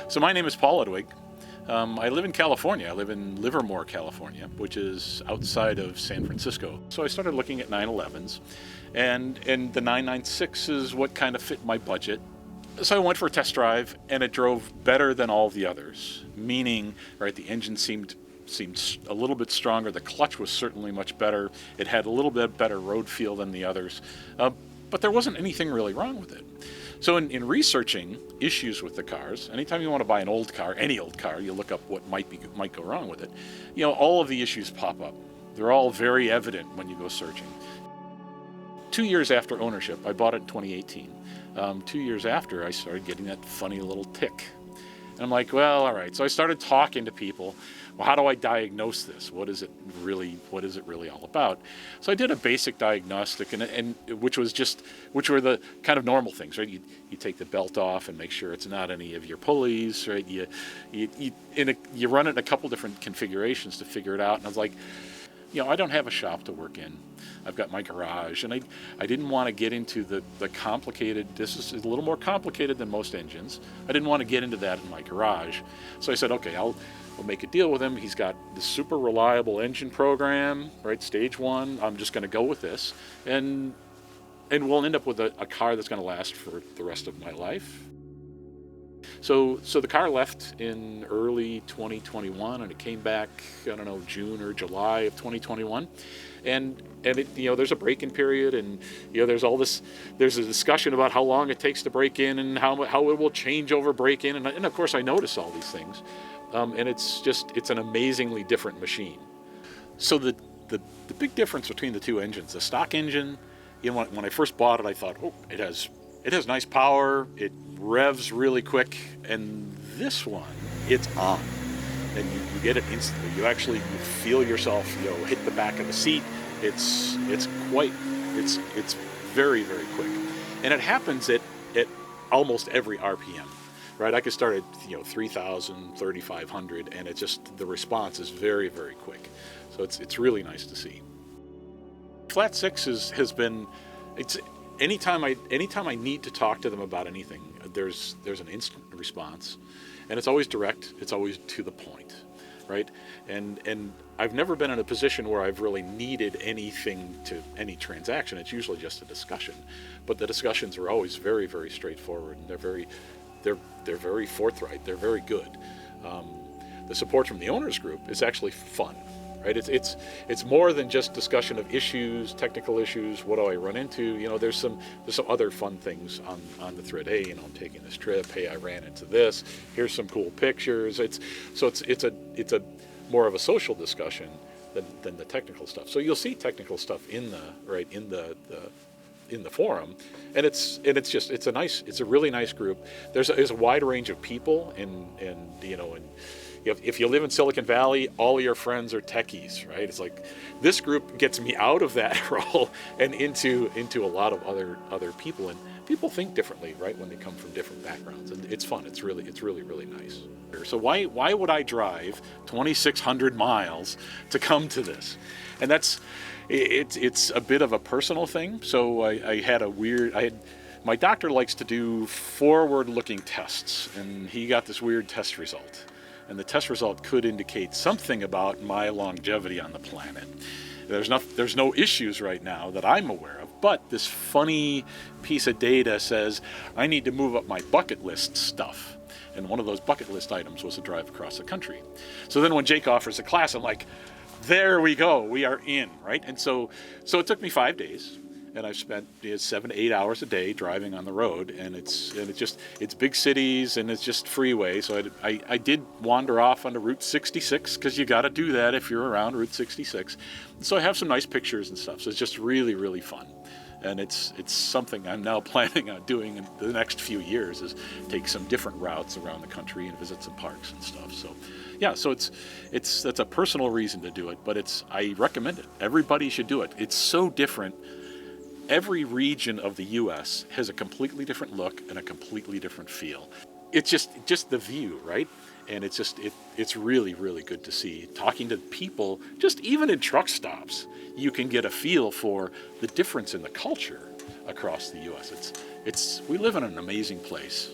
So my name is Paul Ludwig. I live in California. I live in Livermore, California, which is outside of San Francisco. So I started looking at 911s, and the 996 is what kind of fit my budget. So I went for a test drive, and it drove better than all the others, meaning, right, the engine seemed a little bit stronger. The clutch was certainly much better. It had a little bit better road feel than the others, but there wasn't anything really wrong with it. So in researching issues with the cars, anytime you want to buy an old car, any old car, you look up what might go wrong with it. You know, all of the issues pop up. They're all very evident when you go searching. 2 years after ownership, I bought it in 2018. 2 years after, I started getting that funny little tick. And I'm like, well, all right. So I started talking to people. Well, how do I diagnose this? What is it really all about? So I did a basic diagnostic, and which were the kind of normal things, right? You take the belt off and make sure it's not any of your pulleys, right? You run it in a couple different configurations to figure it out. And I was like, you know, I don't have a shop to work in. I've got my garage, and I didn't want to get into the complicated, this is a little more complicated than most engines. I didn't want to get into that in my garage. So I said, okay, I'll make a deal with him. He's got this super reliable engine program, right? Stage 1, I'm just going to go with this. And we'll end up with a car that's going to last for the rest of my life. So the car left in early 2021, and it came back, I don't know, June or July of 2021. And it, you know, there's a break-in period, and, you know, there's a discussion about how long it takes to break in and how it will change over break-in. And of course I notice all these things. And it's an amazingly different machine. So the big difference between the two engines, the stock engine, you know, when I first bought it, I thought, oh, it has nice power, it revs really quick, and this one, it's on, and you get it instantly. You feel yourself, you know, hit the back of the seat. It's very, very quick, and it happens at almost every RPM. Right, I could start at, you know, 3,000, 3,500, and the response is very, very quick. So it's really nice to see. Flat 6 has been, anytime I need to talk to them about anything, there's an instant response, and it's always direct. It's always to the point, right? And I've never been in a position where I've really needed anything to any transaction. It's usually just a discussion, but the discussions are always very, very straightforward, and they're very forthright. They're very good. The support from the owners group is actually fun, right? It's more than just discussion of issues, technical issues. What do I run into? You know, there's some other fun things on the thread. Hey, you know, I'm taking this trip. Hey, I ran into this. Here's some cool pictures. It's a more of a social discussion than the technical stuff. So you'll see technical stuff in the forum, and it's a really nice group. There's a wide range of people, and you know, and if you live in Silicon Valley, all your friends are techies, right? It's like this group gets me out of that role and into a lot of other people, and people think differently, right, when they come from different backgrounds, and it's fun. It's really nice. So why would I drive 2,600 miles to come to this? And it's a bit of a personal thing. So my doctor likes to do forward-looking tests, and he got this weird test result. And the test result could indicate something about my longevity on the planet. There's no issues right now that I'm aware of, but this funny piece of data says I need to move up my bucket list stuff. And one of those bucket list items was a drive across the country. So then when Jake offers a class, I'm like, there we go, we are in, right? And so it took me 5 days, and I've spent 7 to 8 hours a day driving on the road, and it's big cities, and it's just freeway. So I did wander off onto Route 66, because you got to do that if you're around Route 66. So I have some nice pictures and stuff. So it's just really, really fun. And it's something I'm now planning on doing in the next few years, is take some different routes around the country and visit some parks and stuff. So yeah, so that's a personal reason to do it, but I recommend it. Everybody should do it. It's so different. Every region of the U.S. has a completely different look and a completely different feel. It's just the view, right? And it's really, really good to see. Talking to people, just even in truck stops, you can get a feel for the difference in the culture across the U.S. We live in an amazing place.